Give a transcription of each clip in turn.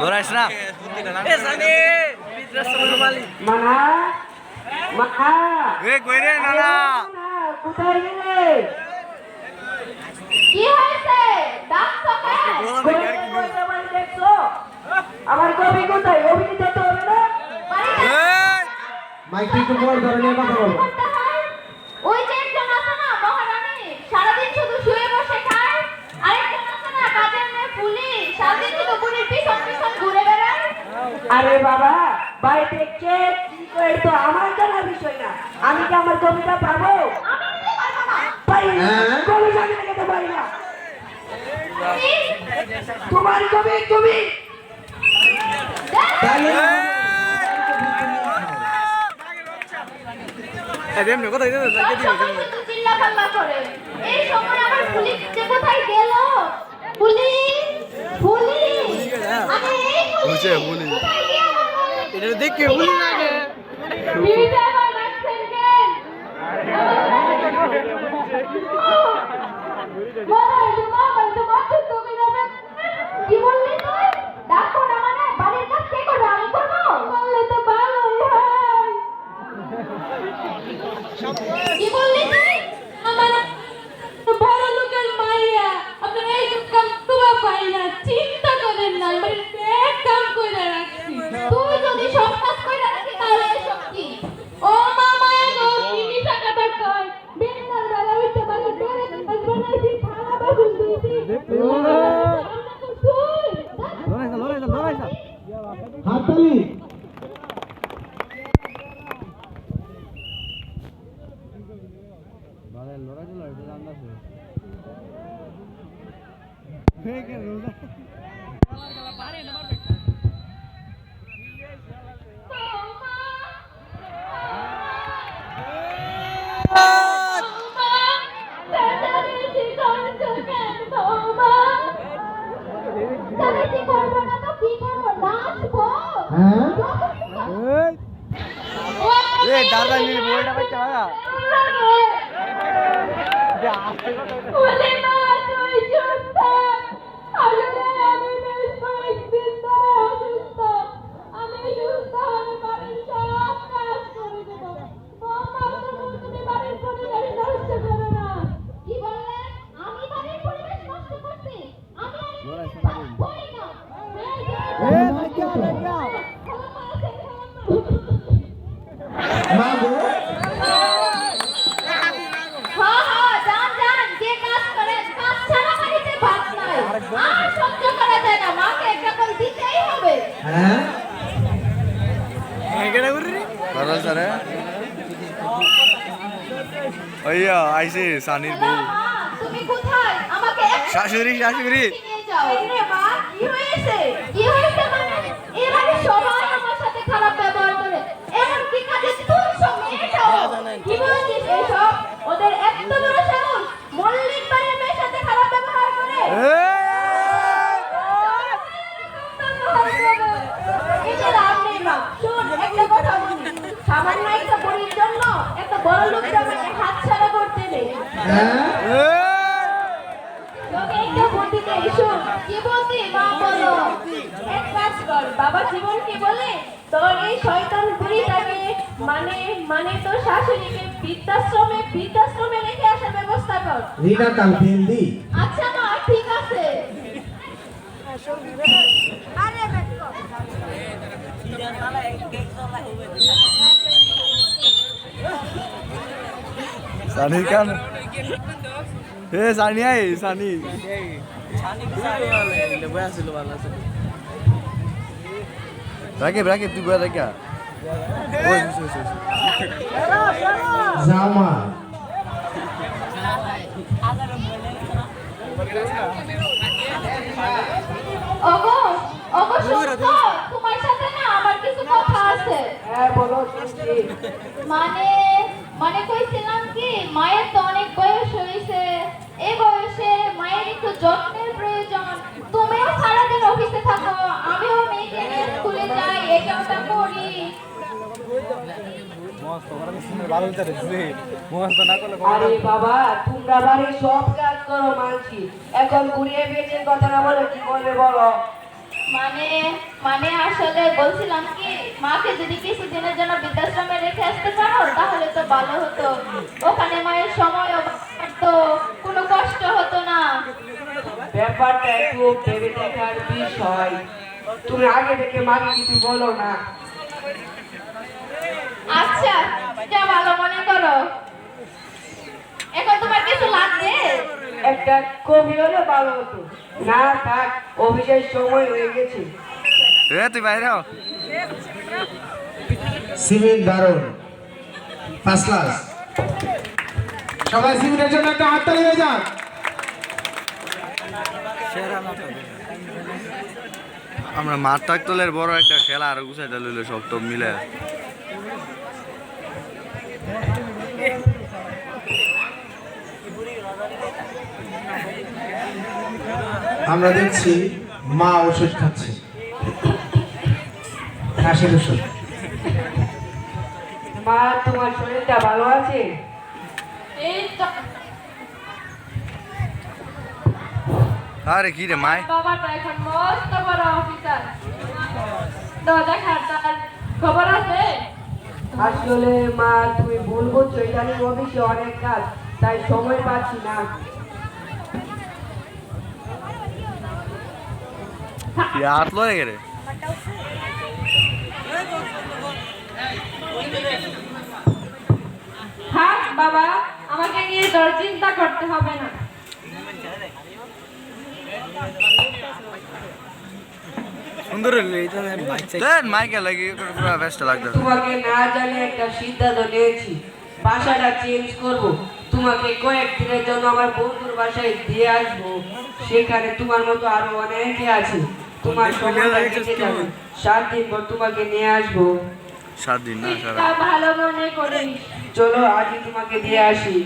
লড়াইছ না এ সানি বিদ্রাস মালি মানা মাখা এ কইরে নানা কোথায় গেলে কি হয়েছে ডাকছো কেন দেখছো আমার কবি কোথায় অভিনীত তো হবে না মাইক একটু বড় ধরনের কথা বলো ওই যে একজন আছে না মহারানী সারাদিন শুধু শুয়ে বসে খায় আরেকজন আছে না কাজের মেয়ে পুলি সারাদিন শুধু পুলির পিছন পিছন ঘুরে বেড়ায় আরে বাবা বাড়িতে কে কি করে তো আমার জানার বিষয় না আমি কি আমার কবিতা পাবো আমি তো পারবো না পাই কবি জানি না কেন পারি না তোমার কবি তুমি এমনি কোথায় যেতে লাগে দিও চিল্লা পাল্লা করে এই সময় আমার পুলি যে কোথায় গেল পুলি পুলি আরে এই পুলি বুঝে পুলি কোথায় গিয়ে আমার মনে এটা দেখে পুলি লাগে বিবিটা আমার রাখছেন কেন কি বললি তুই ডাকো না মানে বাড়ির কাজ কে করবে আমি করবো বললে তো ভালোই হয় কি বললি তুই আমার বড় লোকের মাইয়া আপনারা এই কাম তোমা পাই না চিন্তা করেন না আমি এক কাম কইরা রাখছি তুই যদি সব কাজ কইরা রাখি তাহলে এসব কি ও মামা গো কি মিছা কথা কয় বেনার বেলা উঠতে পারে তোরে কাজ বানাইছি খানা বাসন ধুইছি হাততালি এ দাদা নিয়ে বলটা বাচ্চা ভাড়া মাগো হ্যাঁ এখানে করি দাদা স্যার ওইয়া আইছে সানির বউ তুমি কোথায় আমাকে শাশুড়ি শাশুড়ি নিয়ে যাও রে মা কি হয়েছে মানে এবারে সবাই আমার সাথে খারাপ ব্যবহার করে এমন কি কাজে তুই সব মেয়েটাও কি বলছিস এইসব ওদের এত বড় সাহস মল্লিক বাড়ির মেয়ের সাথে খারাপ ব্যবহার করে এটা রাগ নেই মা শোন একটা কথা বলি সামান্য একটা বড়ির জন্য একটা বড় লোক আমাকে হাতছাড়া করতে নেই তোকে একটা বুদ্ধি দেই শোন কি বুদ্ধি মা বলো এক কাজ কর বাবা জীবনকে বলে তোর এই শয়তান বুড়িটাকে মানে তোর শাশুড়িকে বৃদ্ধাশ্রমে রেখে আসার ব্যবস্থা কর রিনা কাল হিন্দি আচ্ছা মা ঠিক আছে আরে সানি কান এ সানি আই সানি রাকিব রাকিব তুই বয়া রাখা ওই জামা ওগো শুনছো তোমার সাথে না আমার কিছু কথা আছে হ্যাঁ বলো শুনছি মানে কইছিলাম কি মায়ের তো অনেক বয়স হয়েছে এই বয়সে মায়ের একটু যত্নের প্রয়োজন তুমিও সারাদিন অফিসে থাকো আমিও মেয়েকে নিয়ে স্কুলে যাই এটা ওটা করি আরে বাবা তোমরা বাড়ির সব কাজ করো মানছি এখন ঘুরিয়ে পেয়েছেন কথা না বলে কি বলবে বলো মানে মানে আসলে বলছিলাম কি, মাকে যদি কিছুদিনের জন্য বৃদ্ধাশ্রমে রেখে আসতে পারো তাহলে তো ভালো হতো। ওখানে মায়ের সময় তো কোনো কষ্ট হতো না। ব্যাপারটা একটু ভেবে দেখার বিষয়। তুমি আগে থেকে মাকে কিছু বলো না। আচ্ছা, যা ভালো মনে করো। এখন তোমার কিছু লাগবে? একটা কবি হলে ভালো হতো। না থাক, অফিসের সময় হয়ে গেছে। তুই বাইরে হ। সিভিল দারুণ, ফার্স্ট ক্লাস। সবাই সিভিলের জন্য একটা হাততালি হয়ে যান। আমরা মাঠটাক তোলের বড় একটা খেলা আর গুছাইতে লইলে সব তো মিলে। আমরা দেখছি মা ওষুধ খাচ্ছে, কাশির ওষুধ। মা, তোমার শরীরটা ভালো আছে? এই তো আরে কি রে মাই, বাবাটা এখন মস্ত বড় অফিসার। তো দেখার তার খবর আছে? আসলে মা, তুমি ভুল বলছো। ইদানিং অফিসে অনেক কাজ, তাই সময় পাচ্ছি না। হাত লয়ে গেলে থাক বাবা, আমাকে নিয়ে তোর চিন্তা করতে হবে না। সুন্দর মাইকে লাগে পুরো ব্যস্ত লাগতো। তোমাকে না জানি একটা সিদ্ধান্ত নিয়েছি, বাসাটা চেঞ্জ করব। তোমাকে কয়েকদিনের জন্য আমার বন্ধুর বাসায় দিয়ে আসবো। সেখানে তোমার মতো আরো অনেকে আছে। তোমার সময়টা কেটে যাবে। 7 দিন পর তোমাকে নিয়ে আসবো। 7 দিন না সারা। তা ভালো মনে করিস। চলো আজই তোমাকে দিয়ে আসি।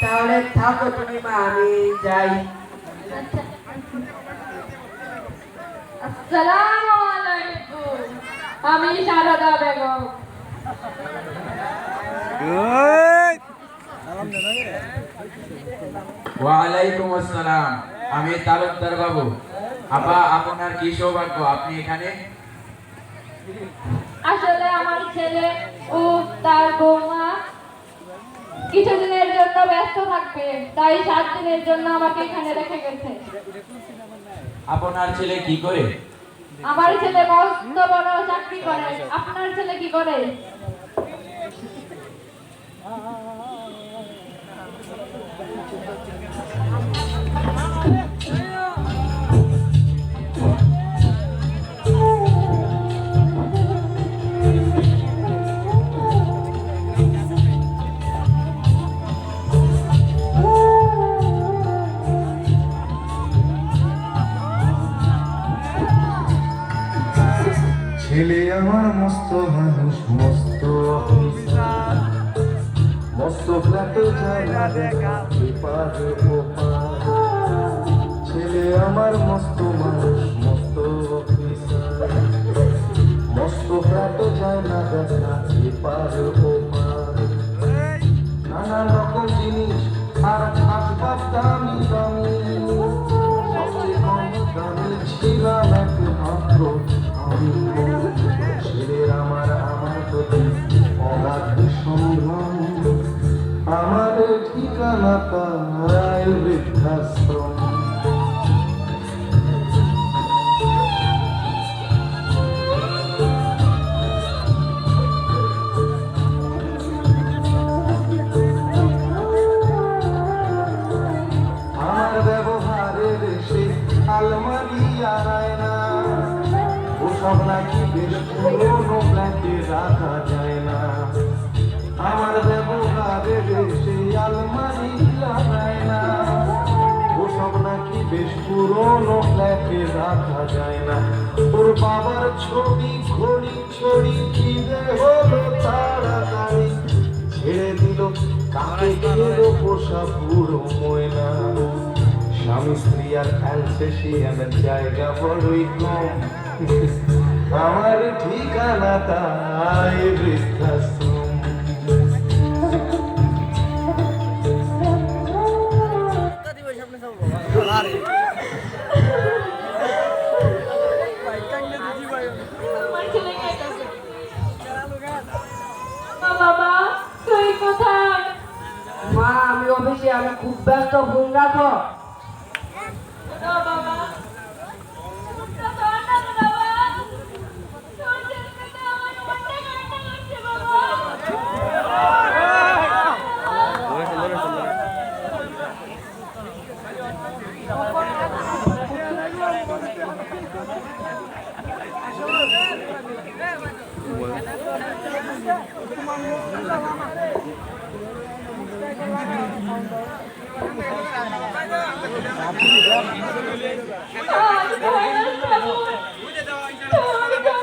তাহলে থাকো তুমি মা, আমি যাই। আসসালামু আলাইকুম, আমি শারদা বেগম। ওয়ালাইকুম আসসালাম, আমি তালুকদার বাবু। আপা, আপনার কি সৌভাগ্য, আপনি এখানে। আসলে আমার ছেলে ও তার বৌমা কিছুদিনের জন্য ব্যস্ত থাকবে, তাই 7 দিনের জন্য আমাকে এখানে রেখে গেছে। আপনার ছেলে কি করে? আমার ছেলে মস্ত বড় চাকরি করে। আপনার ছেলে কি করে? ছেলে আমার মস্ত মানুষ, মস্ত অফিসার, মস্ত ফ্ল্যাটে যায় না দেখা এপার ওপার। ছেলে আমার মস্ত মানুষ, মস্ত অফিসার, মস্ত ফ্ল্যাটে যায় না দেখা এপার ওপার। নানা রকম জিনিস আর আসবাব দামি দামি, সবচেয়ে কম দামি ছিলাম একমাত্র আমি। ছেলের আমার প্রতি অগাধ সম্ভ্রম, আমার ঠিকানা তাই বৃদ্ধাশ্রম। আমার ব্যবহারের সে আলমারি আনায় না, ওসব নাকি বেশ পুরোনো ফ্ল্যাটে রাখা যায় না। আমার ব্যবহারের সেই আলমারি আনায় না, ওসব নাকি বেশ পুরোনো ফ্ল্যাটে রাখা যায় না। ওর বাবার ছবি ঘড়ি ছড়ি কি দেহ পোষা বুড়ো ময়না, স্বামী স্ত্রী আর অ্যালসেশিয়ানের জায়গা বড়ই কম, আমার ঠিকানা তাই বৃদ্ধাশ্রম। আমার ছেলে কাঁদছে। বাবা তুই কোথায়? মা আমি অফিসে, আমি খুব ব্যস্ত, ফোন রাখো। না বাবা মুখটা ধর না বাবা, তোর ছেলেটা আমার মনটা কান্না করছে বাবা। আজ ভয়াল শ্রাবণ, তোর জন্মদিন।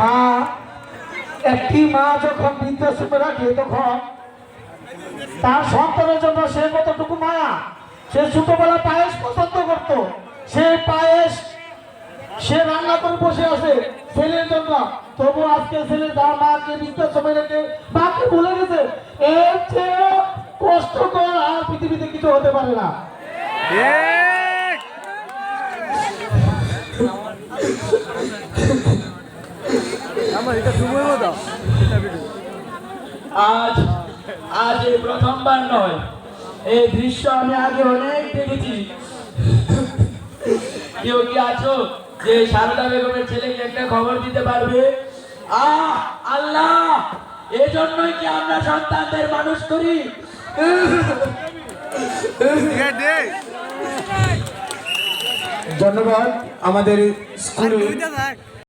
মা, একটি মা যখন বৃদ্ধাশ্রমে রাখে তখন তার সন্তানের জন্য সে কতটুকু মায়া। সে ছোটবেলা পায়েস পছন্দ করত, সে পায়েস সে রান্না করে বসে আছে ছেলের জন্য, তবু আজকে ছেলে তার মাকে বৃদ্ধাশ্রমে রেখে মাকে ভুলে গেছে। এর চেয়ে কষ্টকর আর পৃথিবীতে কিছু হতে পারে না। আজ আজ এই প্রথমবার নয়, এই দৃশ্য আমি আগে অনেক দেখেছি। কেউ কি আছো যে সারদা বেগমের ছেলেকে একটা খবর দিতে পারবে? আল্লাহ, এজন্যই কি আমরা সন্তানদের মানুষ করি? ধন্যবাদ। আমাদের স্কুলে